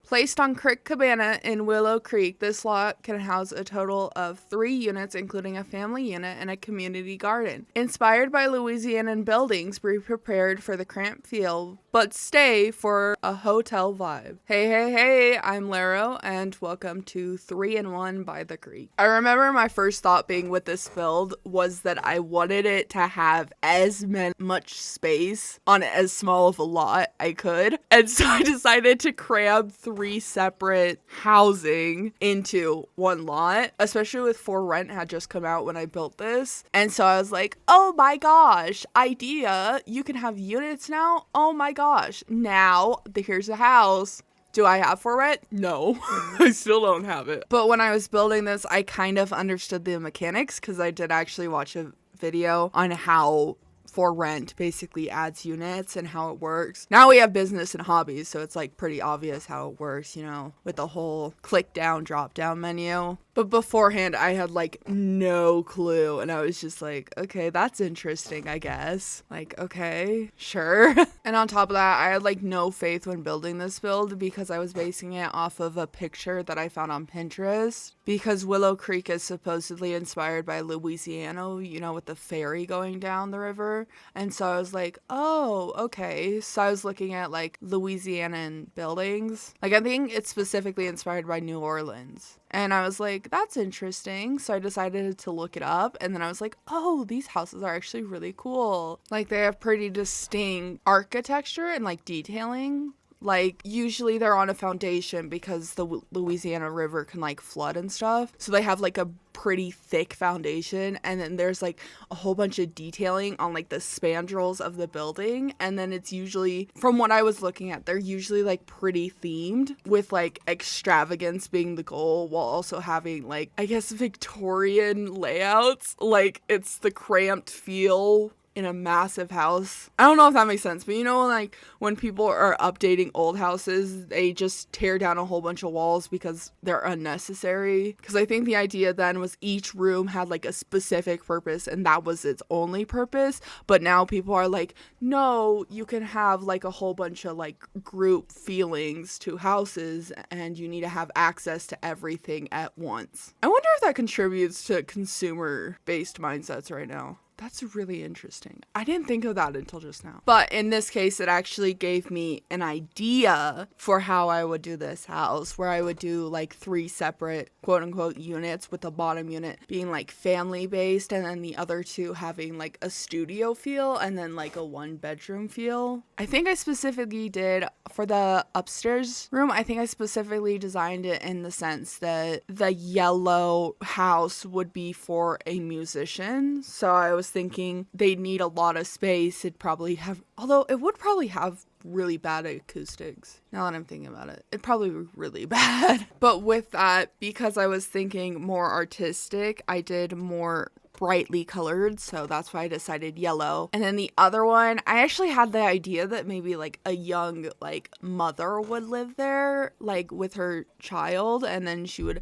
Placed on Crick Cabana in Willow Creek, this lot can house a total of 3 units, including a family unit and a community garden. Inspired by Louisianan buildings, be prepared for the cramped feel, but stay for a hotel vibe. Hey, I'm Laro, and welcome to 3-in-1 by the Creek. I remember my first thought being with this build was that I wanted it to have as much space on as small of a lot I could, and so I decided to cram 3 separate housing into one lot, especially with For Rent had just come out when I built this. And so I was like, oh my gosh, idea, you can have units now? Oh my gosh, now here's a house. Do I have For Rent? No, I still don't have it. But when I was building this, I kind of understood the mechanics because I did actually watch a video on how For Rent basically adds units and how it works. Now we have business and hobbies, so it's like pretty obvious how it works, you know, with the whole click down, drop down menu. But beforehand, I had like no clue, and I was just like, okay, that's interesting, I guess. Like, okay, sure. And on top of that, I had like no faith when building this build because I was basing it off of a picture that I found on Pinterest. Because Willow Creek is supposedly inspired by Louisiana, you know, with the ferry going down the river. And so I was like, oh, okay. So I was looking at like Louisianan buildings. Like, I think it's specifically inspired by New Orleans. And I was like, that's interesting. So I decided to look it up. And then I was like, oh, these houses are actually really cool. Like, they have pretty distinct architecture and like detailing. Like, usually they're on a foundation because the Louisiana River can like flood and stuff. So they have like a pretty thick foundation, and then there's like a whole bunch of detailing on like the spandrels of the building. And then it's usually, from what I was looking at, they're usually like pretty themed with like extravagance being the goal while also having like, I guess, Victorian layouts. Like, it's the cramped feel in a massive house. I don't know if that makes sense, but you know, like when people are updating old houses, they just tear down a whole bunch of walls because they're unnecessary. Because I think the idea then was each room had like a specific purpose and that was its only purpose. But now people are like, no, you can have like a whole bunch of like group feelings to houses and you need to have access to everything at once. I wonder if that contributes to consumer-based mindsets right now. That's really interesting. I didn't think of that until just now. But in this case, it actually gave me an idea for how I would do this house, where I would do like 3 separate quote unquote units, with the bottom unit being like family based and then the other 2 having like a studio feel and then like a 1-bedroom feel. I think I specifically did for the upstairs room. I think I specifically designed it in the sense that the yellow house would be for a musician. So I was thinking they'd need a lot of space. It'd probably have, although it would probably have really bad acoustics. Now that I'm thinking about it, it'd probably be really bad. But with that, because I was thinking more artistic, I did more brightly colored, so that's why I decided yellow. And then the other one, I actually had the idea that maybe like a young like mother would live there, like with her child, and then she would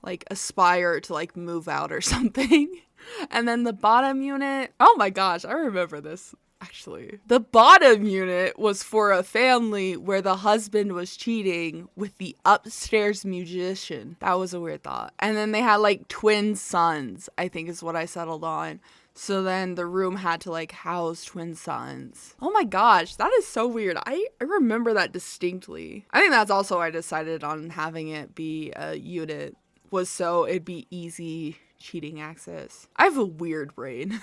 like aspire to like move out or something. And then the bottom unit, oh my gosh, I remember this actually. The bottom unit was for a family where the husband was cheating with the upstairs musician. That was a weird thought. And then they had like twin sons, I think is what I settled on. So then the room had to like house twin sons. Oh my gosh, that is so weird. I remember that distinctly. I think that's also why I decided on having it be a unit, was so it'd be easy cheating access. I have a weird brain.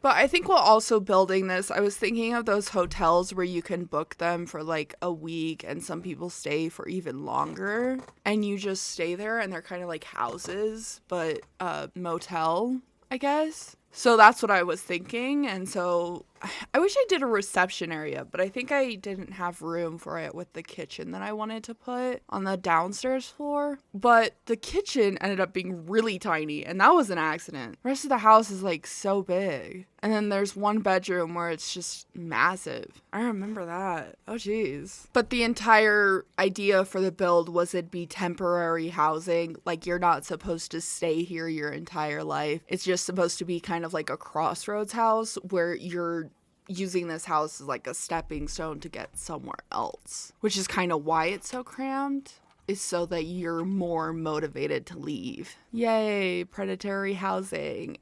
But I think while also building this, I was thinking of those hotels where you can book them for like a week and some people stay for even longer. And you just stay there and they're kind of like houses, but motel, I guess. So that's what I was thinking. And so I wish I did a reception area, but I think I didn't have room for it with the kitchen that I wanted to put on the downstairs floor. But the kitchen ended up being really tiny, and that was an accident. The rest of the house is like so big. And then there's 1 bedroom where it's just massive. I remember that. Oh, geez. But the entire idea for the build was it'd be temporary housing. Like, you're not supposed to stay here your entire life. It's just supposed to be kind of like a crossroads house where you're using this house as like a stepping stone to get somewhere else, which is kind of why it's so cramped, is so that you're more motivated to leave. Yay, predatory housing.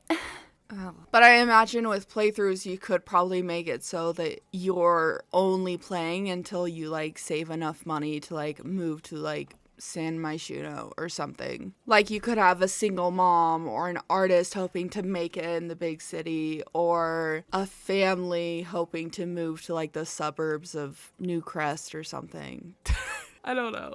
Oh. But I imagine with playthroughs, you could probably make it so that you're only playing until you like save enough money to like move to like San Myshuno or something. Like you could have a single mom or an artist hoping to make it in the big city, or a family hoping to move to like the suburbs of Newcrest or something. I don't know.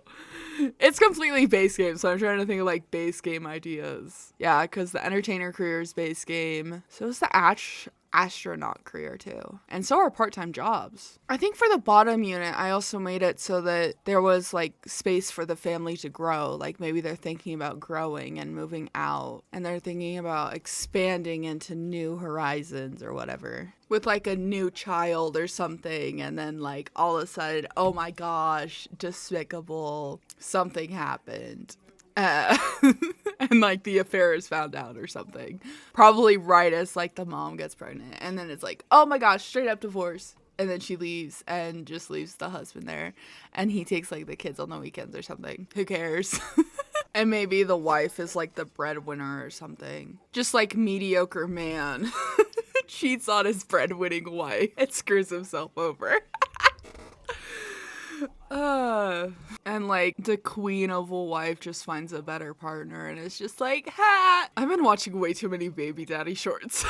It's completely base game, so I'm trying to think of like base game ideas. Yeah, because the entertainer career is base game. So is the astronaut career too. And so are part-time jobs. I think for the bottom unit, I also made it so that there was like space for the family to grow. Like maybe they're thinking about growing and moving out, and they're thinking about expanding into new horizons or whatever, with like a new child or something, and then like all of a sudden, oh my gosh, despicable, something happened. And like the affair is found out or something, probably right as like the mom gets pregnant, and then it's like, oh my gosh, straight up divorce, and then she leaves and just leaves the husband there, and he takes like the kids on the weekends or something. Who cares? And maybe the wife is like the breadwinner or something, just like mediocre man cheats on his breadwinning wife and screws himself over. And like the queen of a wife just finds a better partner, and it's just like, ha! I've been watching way too many baby daddy shorts.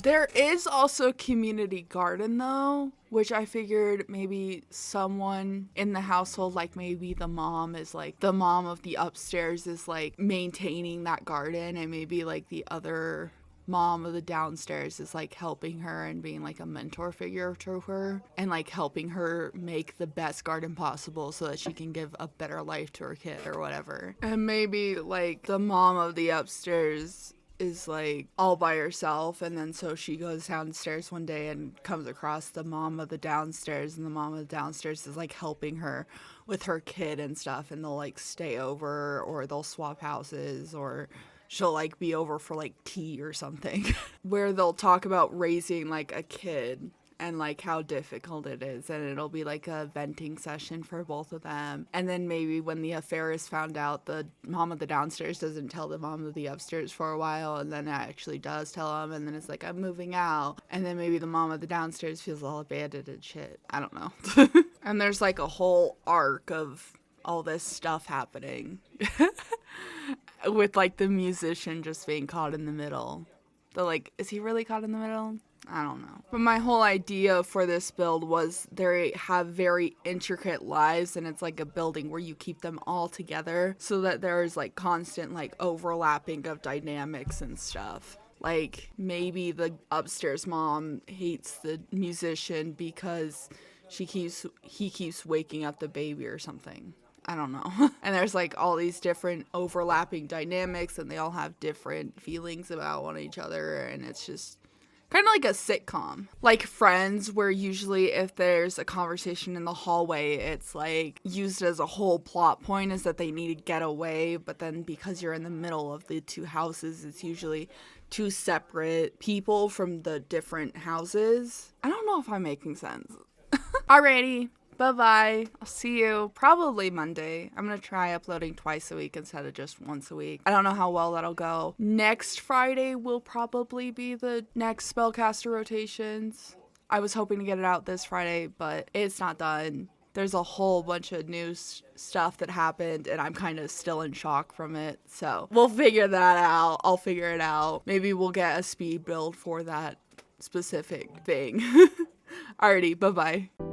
There is also community garden though, which I figured maybe someone in the household, like maybe the mom is like, the mom of the upstairs is like maintaining that garden, and maybe like the other mom of the downstairs is like helping her and being like a mentor figure to her, and like helping her make the best garden possible so that she can give a better life to her kid or whatever. And maybe like the mom of the upstairs is like all by herself, and then so she goes downstairs one day and comes across the mom of the downstairs, and the mom of the downstairs is like helping her with her kid and stuff, and they'll like stay over, or they'll swap houses, or she'll like be over for like tea or something where they'll talk about raising like a kid and like how difficult it is, and it'll be like a venting session for both of them. And then maybe when the affair is found out, the mom of the downstairs doesn't tell the mom of the upstairs for a while, and then it actually does tell them, and then it's like, I'm moving out. And then maybe the mom of the downstairs feels all abandoned and shit. I don't know. And there's like a whole arc of all this stuff happening with like the musician just being caught in the middle. But like, is he really caught in the middle? I don't know. But my whole idea for this build was they have very intricate lives, and it's like a building where you keep them all together so that there's like constant like overlapping of dynamics and stuff. Like maybe the upstairs mom hates the musician because he keeps waking up the baby or something. I don't know. And there's like all these different overlapping dynamics, and they all have different feelings about one each other, and it's just kind of like a sitcom. Like Friends, where usually if there's a conversation in the hallway, it's like used as a whole plot point is that they need to get away, but then because you're in the middle of the two houses, it's usually two separate people from the different houses. I don't know if I'm making sense. Alrighty. Bye-bye. I'll see you probably Monday. I'm going to try uploading twice a week instead of just once a week. I don't know how well that'll go. Next Friday will probably be the next Spellcaster rotations. I was hoping to get it out this Friday, but it's not done. There's a whole bunch of new stuff that happened, and I'm kind of still in shock from it. So we'll figure that out. I'll figure it out. Maybe we'll get a speed build for that specific thing. Alrighty, bye-bye.